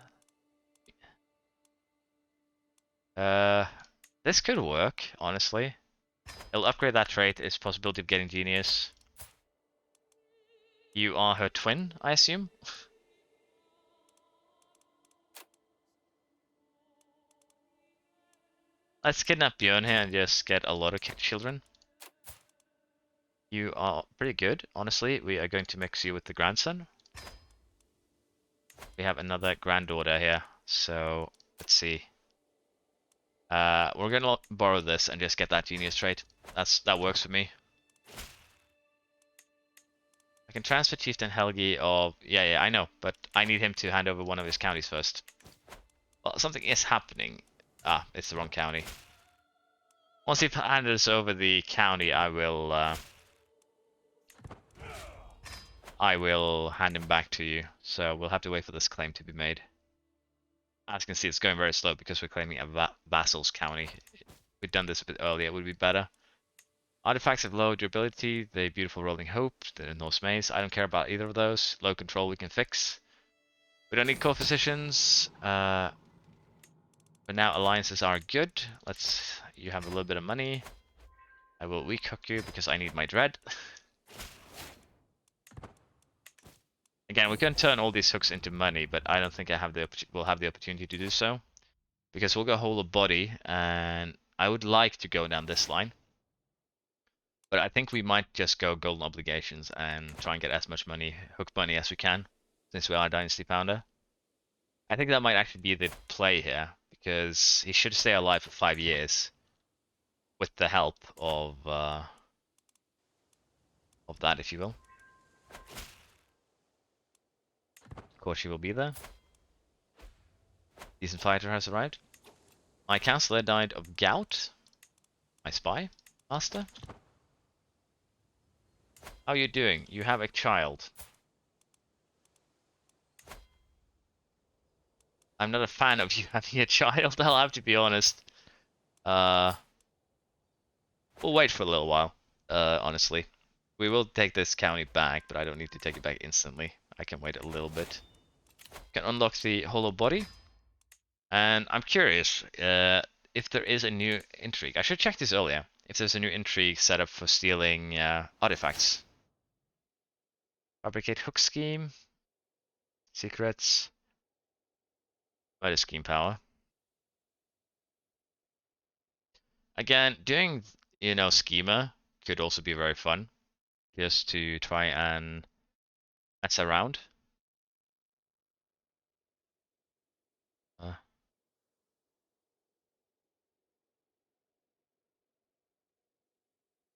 This could work, honestly. It'll upgrade that trait. It's possibility of getting genius. You are her twin, I assume? Let's kidnap Björn here and just get a lot of children. You are pretty good, honestly. We are going to mix you with the grandson. We have another granddaughter here, so let's see. We're gonna borrow this and just get that genius trait. That works for me. I can transfer Chieftain Helgi of... Yeah, I know, but I need him to hand over one of his counties first. Well, something is happening. Ah, it's the wrong county. Once he handed us over the county, I will hand him back to you. So we'll have to wait for this claim to be made. As you can see, it's going very slow because we're claiming a vassal's county. If we'd done this a bit earlier, it would be better. Artifacts have low durability, the Beautiful Rolling Hope, the Norse Maze. I don't care about either of those. Low control we can fix. We don't need coefficients. But now alliances are good. You have a little bit of money. I will weak hook you because I need my dread. Again, we can turn all these hooks into money, but I don't think we'll have the opportunity to do so. Because we'll go whole of body, and I would like to go down this line. But I think we might just go golden obligations and try and get as much money, hook money as we can, since we are a Dynasty Pounder. I think that might actually be the play here, because he should stay alive for 5 years with the help of that, if you will. Of course, she will be there. Decent fighter has arrived. My counselor died of gout. My spy master. How are you doing? You have a child. I'm not a fan of you having a child, I'll have to be honest. We'll wait for a little while, honestly. We will take this county back, but I don't need to take it back instantly. I can wait a little bit. Can unlock the hollow body. And I'm curious if there is a new intrigue. I should check this earlier. If there's a new intrigue set up for stealing artifacts. Fabricate hook scheme. Secrets. What is scheme power? Again, doing, schema could also be very fun. Just to try and mess around.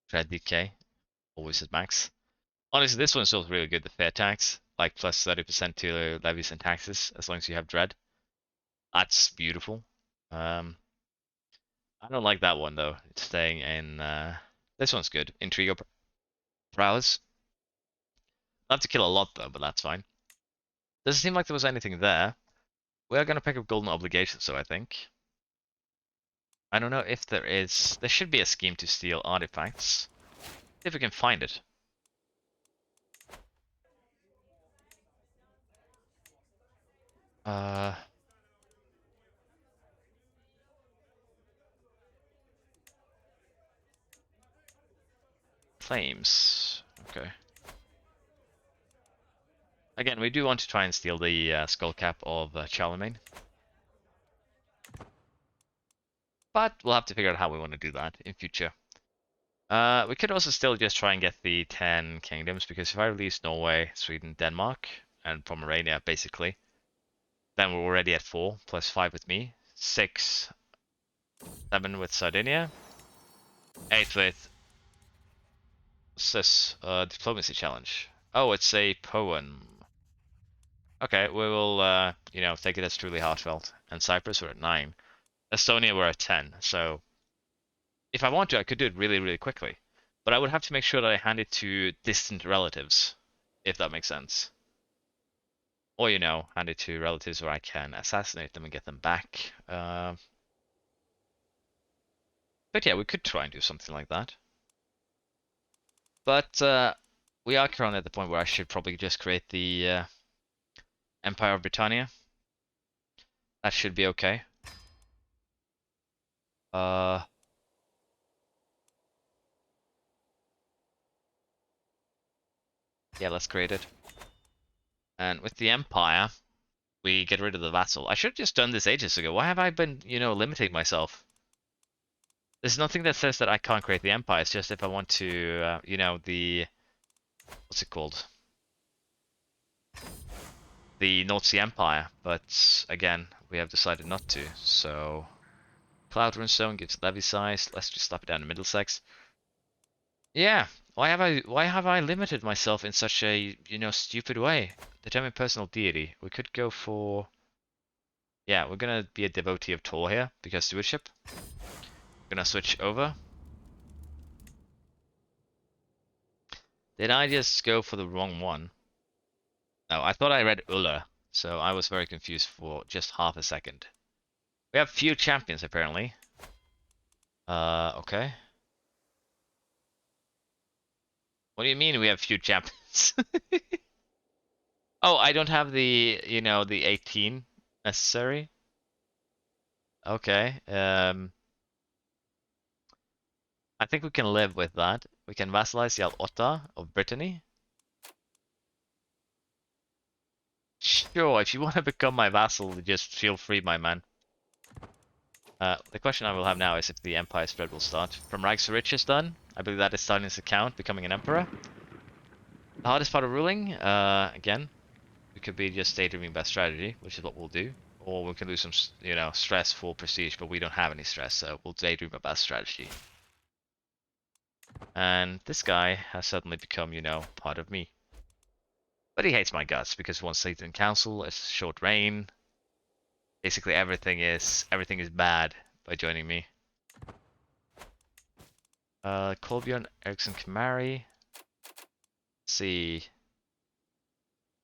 Dread DK. Always at max. Honestly, this one's still really good, the fair tax. Like plus 30% to levies and taxes, as long as you have dread. That's beautiful. I don't like that one though. It's staying in. This one's good. Intrigue or prowess. I'll have to kill a lot though, but that's fine. Doesn't seem like there was anything there. We're gonna pick up golden obligations, so I think. I don't know if there is. There should be a scheme to steal artifacts. See if we can find it. Claims. Okay. Again, we do want to try and steal the skull cap of Charlemagne. But we'll have to figure out how we want to do that in future. We could also still just try and get the 10 kingdoms, because if I release Norway, Sweden, Denmark, and Pomerania, basically, then we're already at 4, plus 5 with me, 6, 7 with Sardinia, 8 with this diplomacy challenge. Oh, it's a poem. Okay, we will, take it as truly heartfelt. And Cyprus, we're at 9. Estonia, we're at 10. So, if I want to, I could do it really, really quickly. But I would have to make sure that I hand it to distant relatives, if that makes sense. Or, hand it to relatives where I can assassinate them and get them back. But yeah, we could try and do something like that. But we are currently at the point where I should probably just create the Empire of Britannia. That should be okay. Yeah, let's create it. And with the Empire, we get rid of the vassal. I should have just done this ages ago. Why have I been, limiting myself? There's nothing that says that I can't create the Empire. It's just if I want to, what's it called? The North Sea Empire. But again, we have decided not to. So, Cloud Runestone gives levy size. Let's just slap it down to Middlesex. Yeah. Why have I limited myself in such a, stupid way? Determine personal deity. We could go for... Yeah, we're gonna be a devotee of Thor here, because stewardship. Gonna switch over. Did I just go for the wrong one? No, I thought I read Ulla, so I was very confused for just half a second. We have few champions, apparently. Okay. What do you mean we have few champions? Oh, I don't have the, the 18 necessary. Okay. I think we can live with that. We can vassalize Jarl Otta of Brittany. Sure, if you want to become my vassal, just feel free, my man. The question I will have now is if the empire spread will start. From rags to riches done. I believe that is starting his account, becoming an emperor. The hardest part of ruling, again, it could be just daydreaming best strategy, which is what we'll do. Or we can lose some, stress for prestige, but we don't have any stress, so we'll daydream about strategy. And this guy has suddenly become, part of me. But he hates my guts because once he's in council, it's short reign. Basically everything is bad by joining me. Kolbjorn Eriksson Kamari. Let's see.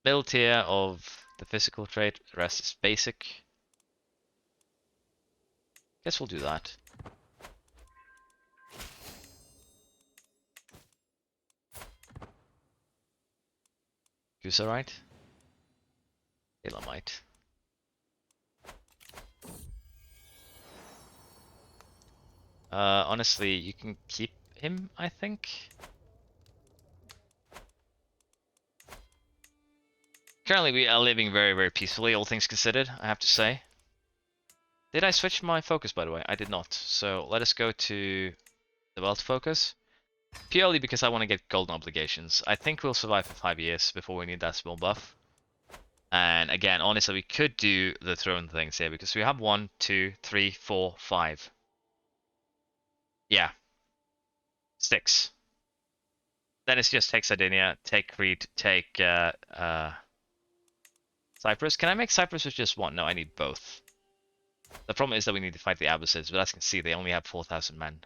Middle tier of the physical trait, the rest is basic. Guess we'll do that. Gusa, Elamite. Honestly, you can keep him, I think. Currently, we are living very, very peacefully, all things considered, I have to say. Did I switch my focus, by the way? I did not. So let us go to the wealth focus. Purely because I want to get golden obligations. I think we'll survive for 5 years before we need that small buff. And again, honestly, we could do the throne things here because we have 1, 2, 3, 4, 5. Yeah. 6. Then it's just take Sardinia, take Crete, take Cyprus. Can I make Cyprus with just 1? No, I need both. The problem is that we need to fight the Abbasids, but as you can see, they only have 4,000 men.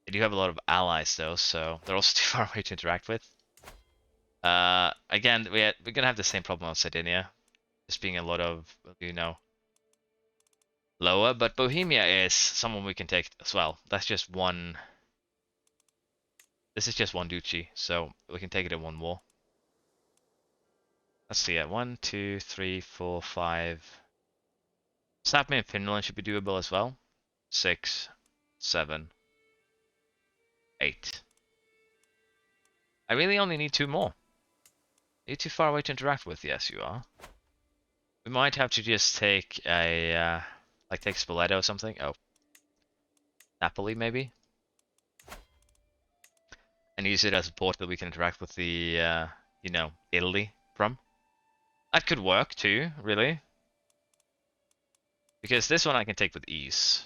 They do have a lot of allies though, so they're also too far away to interact with. Again, we're gonna have the same problem on Sardinia. Just being a lot of, lower, but Bohemia is someone we can take as well. That's just one. This is just one duchy, so we can take it in one war. Let's see it. 1, 2, 3, 4, 5. Sapmi in Finland should be doable as well. 6, 7, 8. I really only need 2 more. Are you too far away to interact with? Yes, you are. We might have to just take a, take Spoleto or something. Oh. Napoli, maybe? And use it as a port that we can interact with the, Italy from. That could work too, really. Because this one I can take with ease.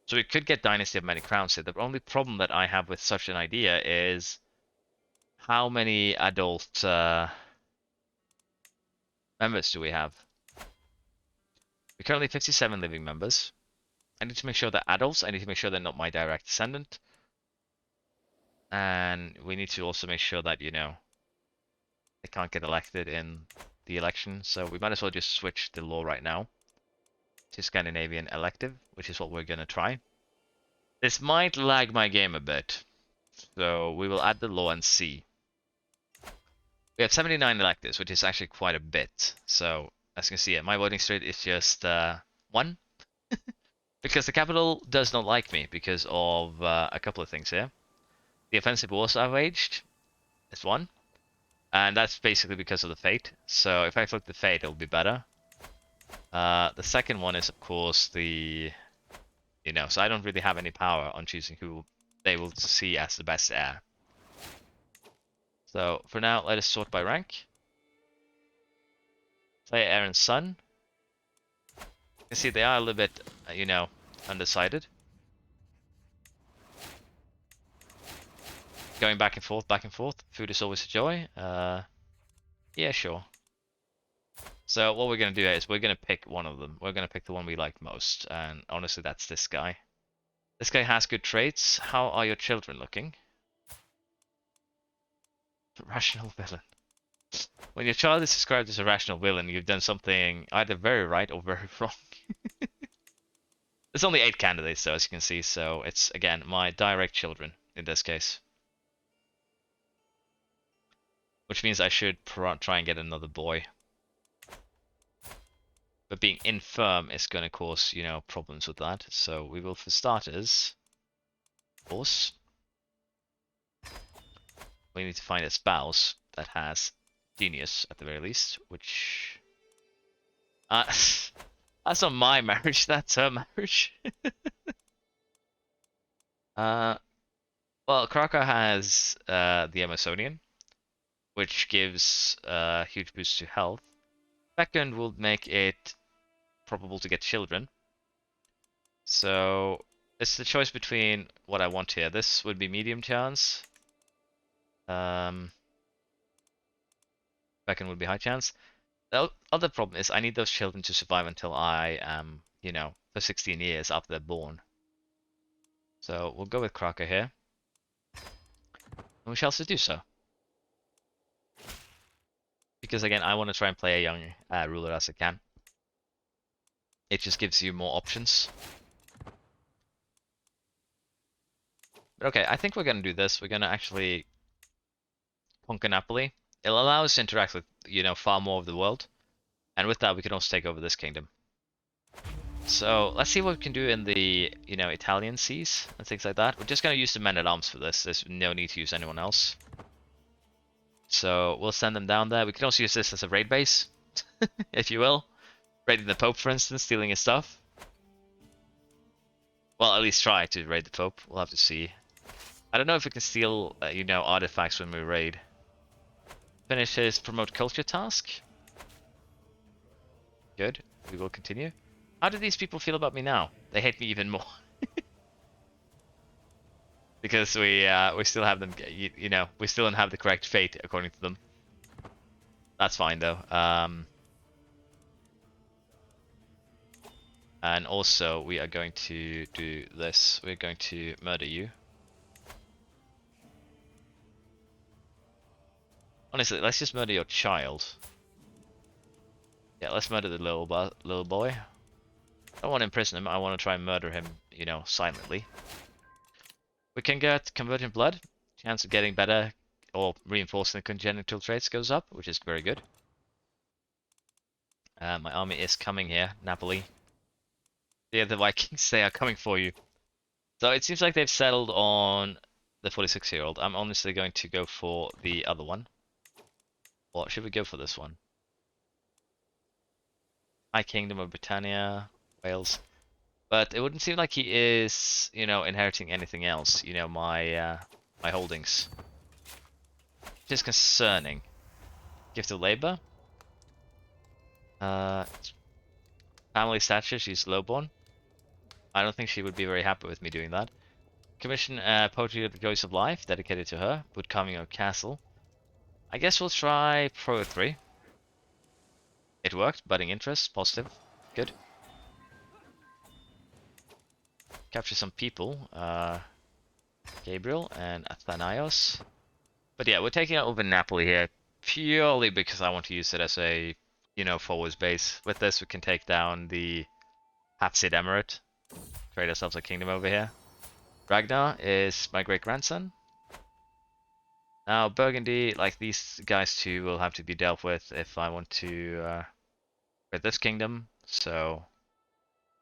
So we could get Dynasty of Many Crowns here. The only problem that I have with such an idea is how many adult members do we have? We're currently 57 living members. I need to make sure they're adults. I need to make sure they're not my direct descendant. And we need to also make sure that, they can't get elected in the election. So we might as well just switch the law right now to Scandinavian elective, which is what we're going to try. This might lag my game a bit. So we will add the law and see. We have 79 electives, which is actually quite a bit. So as you can see, my voting rate is just 1. Because the capital does not like me because of a couple of things here. The offensive wars I've waged is 1. And that's basically because of the fate. So if I flip the fate, it'll be better. The second one is, of course, the... so I don't really have any power on choosing who they will see as the best heir. So for now, let us sort by rank. Play heir and son. You can see they are a little bit, undecided. Going back and forth, back and forth. Food is always a joy. Yeah, sure. So what we're going to do is we're going to pick one of them. We're going to pick the one we like most. And honestly, that's this guy. This guy has good traits. How are your children looking? Rational villain. When your child is described as a rational villain, you've done something either very right or very wrong. There's only 8 candidates though, as you can see, so it's, again, my direct children in this case. which means I should try and get another boy. But being infirm is going to cause, you know, problems with that. So we will, for starters, of course, we need to find a spouse that has genius at the very least, which that's not my marriage, that's her marriage. Well, Krakow has the Amazonian, which gives a huge boost to health. Second will make it probable to get children. So it's the choice between what I want here. This would be medium chance. Second would be high chance. The other problem is I need those children to survive until I am, you know, for 16 years after they're born. So we'll go with Krakow here. And we shall do so. Because again, I want to try and play a young ruler as I can. It just gives you more options. But okay, I think we're going to do this. We're going to actually conquer Napoli. It'll allow us to interact with, you know, far more of the world. And with that, we can also take over this kingdom. So let's see what we can do in the, you know, Italian seas and things like that. We're just going to use the men-at-arms for this. There's no need to use anyone else. So we'll send them down there. We can also use this as a raid base, if you will. Raiding the Pope, for instance, stealing his stuff. Well, at least try to raid the Pope. We'll have to see. I don't know if we can steal, you know, artifacts when we raid. Finish his promote culture task. Good. We will continue. How do these people feel about me now? They hate me even more. Because we still have them, you know, we still don't have the correct fate according to them. That's fine though. And also we are going to do this. We're going to murder you. Honestly, let's just murder your child. Yeah, let's murder the little boy. I don't want to imprison him. I want to try and murder him, you know, silently. We can get converting blood. Chance of getting better or reinforcing the congenital traits goes up, which is very good. My army is coming here, Napoli. Yeah, the Vikings, they are coming for you. So it seems like they've settled on the 46-year-old. I'm honestly going to go for the other one. Or should we go for this one? High Kingdom of Britannia, Wales. But it wouldn't seem like he is, you know, inheriting anything else. You know, my holdings. Which is concerning. Gift of labor. Family stature, she's lowborn. I don't think she would be very happy with me doing that. Commission Poetry of the Joys of Life, dedicated to her. Wood carving of castle. I guess we'll try poetry. It worked. Budding interest, positive. Good. Capture some people. Gabriel and Athanios. But yeah, we're taking out over Napoli here purely because I want to use it as a, you know, forwards base. With this, we can take down the Hafsid Emirate. Create ourselves a kingdom over here. Ragnar is my great-grandson. Now, Burgundy, like these guys too, will have to be dealt with if I want to get this kingdom. So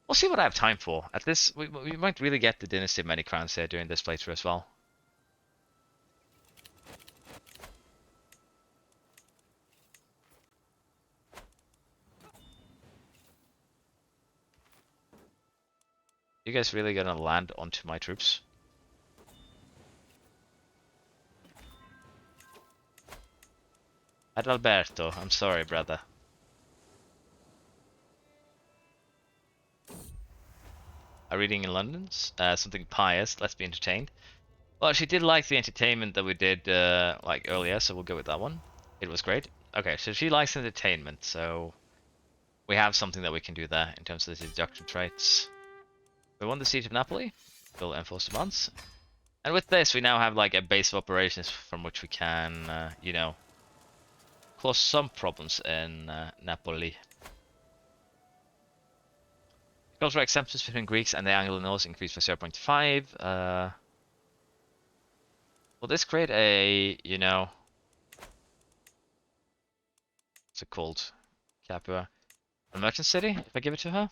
we'll see what I have time for. At this, we might really get the Dynasty of Many Crowns here during this playthrough as well. You guys really gonna land onto my troops? Adalberto, I'm sorry, brother. A reading in London, something pious. Let's be entertained. Well, she did like the entertainment that we did like earlier, so we'll go with that one. It was great. Okay, so she likes entertainment, so we have something that we can do there in terms of the deduction traits. We won the siege of Napoli. We'll enforce demands. And with this, we now have like a base of operations from which we can, you know, cause some problems in Napoli. Cultural acceptance between Greeks and the Anglo-Norse increased by 0.5. Will this create a, you know, what's it called? Capua. A merchant city, if I give it to her?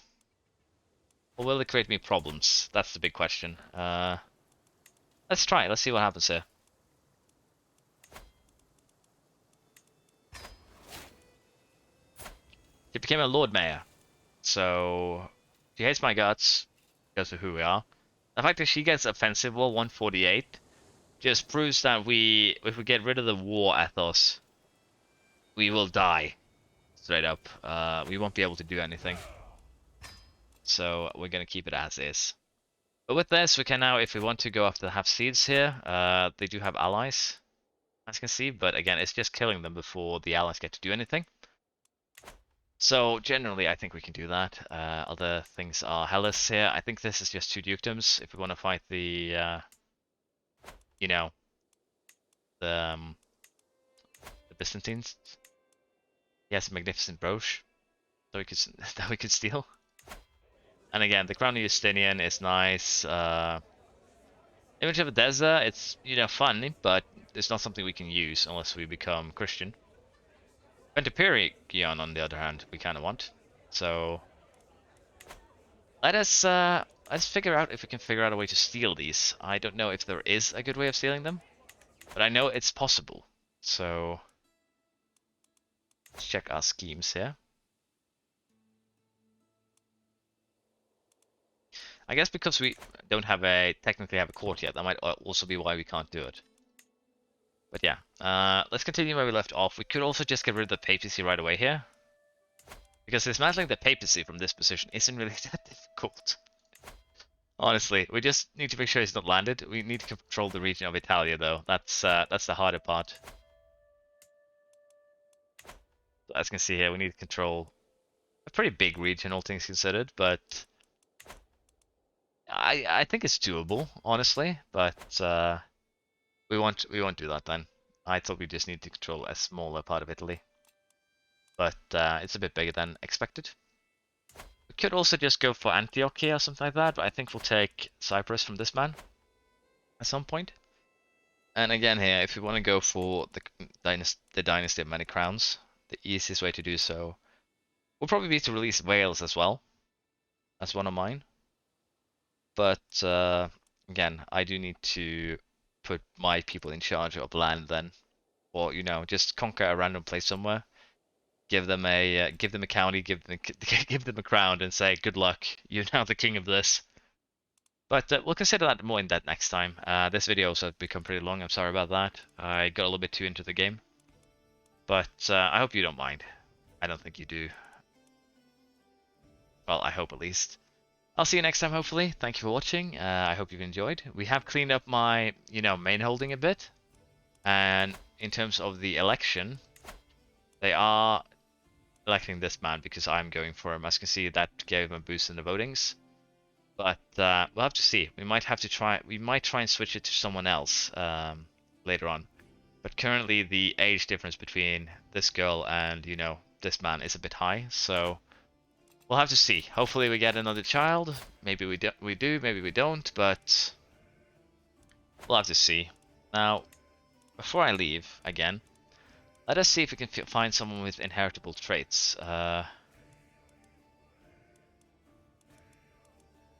Or will it create me problems? That's the big question. Let's try it. Let's see what happens here. She became a Lord Mayor. So, she hates my guts because of who we are. The fact that she gets offensive wall 148 just proves that if we get rid of the war ethos, we will die. Straight up. We won't be able to do anything. So, we're gonna keep it as is. But with this, we can now, if we want to go after the Hafsids here, they do have allies, as you can see, but again, it's just killing them before the allies get to do anything. So generally, I think we can do that. Other things are Hellas here. I think this is just 2 dukedoms if we want to fight the, you know, the Byzantines. He has a magnificent brooch that we could steal. And again, the crown of Justinian is nice. Image of a desert, it's, you know, fun, but it's not something we can use unless we become Christian. Pentaperigion, on the other hand, we kind of want. So let's figure out if we can figure out a way to steal these. I don't know if there is a good way of stealing them, but I know it's possible. So let's check our schemes here. I guess because we don't technically have a court yet, that might also be why we can't do it. But yeah, let's continue where we left off. We could also just get rid of the papacy right away here. Because dismantling the papacy from this position isn't really that difficult. Honestly, we just need to make sure he's not landed. We need to control the region of Italia, though. That's the harder part. As you can see here, we need to control a pretty big region, all things considered, but I think it's doable, honestly. But we won't do that then. I thought we just need to control a smaller part of Italy, but it's a bit bigger than expected. We could also just go for Antioch here or something like that, but I think we'll take Cyprus from this man at some point. And again here, if we want to go for the Dynasty of Many Crowns, the easiest way to do so will probably be to release Wales as well. That's one of mine. But again, I do need to put my people in charge of land then. Or, you know, just conquer a random place somewhere. Give them a county, give them a crown, and say, good luck, you're now the king of this. But we'll consider that more in depth next time. This video also has become pretty long, I'm sorry about that. I got a little bit too into the game. But I hope you don't mind. I don't think you do. Well, I hope at least. I'll see you next time, hopefully. Thank you for watching. I hope you've enjoyed. We have cleaned up my, you know, main holding a bit. And in terms of the election, they are electing this man because I'm going for him. As you can see, that gave him a boost in the votings. But we'll have to see. We might try and switch it to someone else later on. But currently the age difference between this girl and, you know, this man is a bit high, so we'll have to see. Hopefully we get another child. Maybe we do, maybe we don't, but we'll have to see. Now, before I leave, again, let us see if we can find someone with inheritable traits.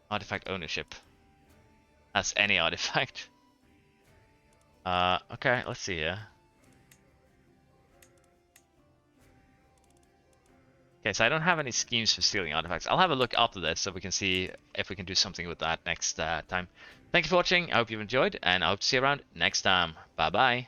Artifact ownership. That's any artifact. Okay, let's see here. Okay, so I don't have any schemes for stealing artifacts. I'll have a look after this so we can see if we can do something with that next time. Thank you for watching. I hope you've enjoyed, and I hope to see you around next time. Bye-bye.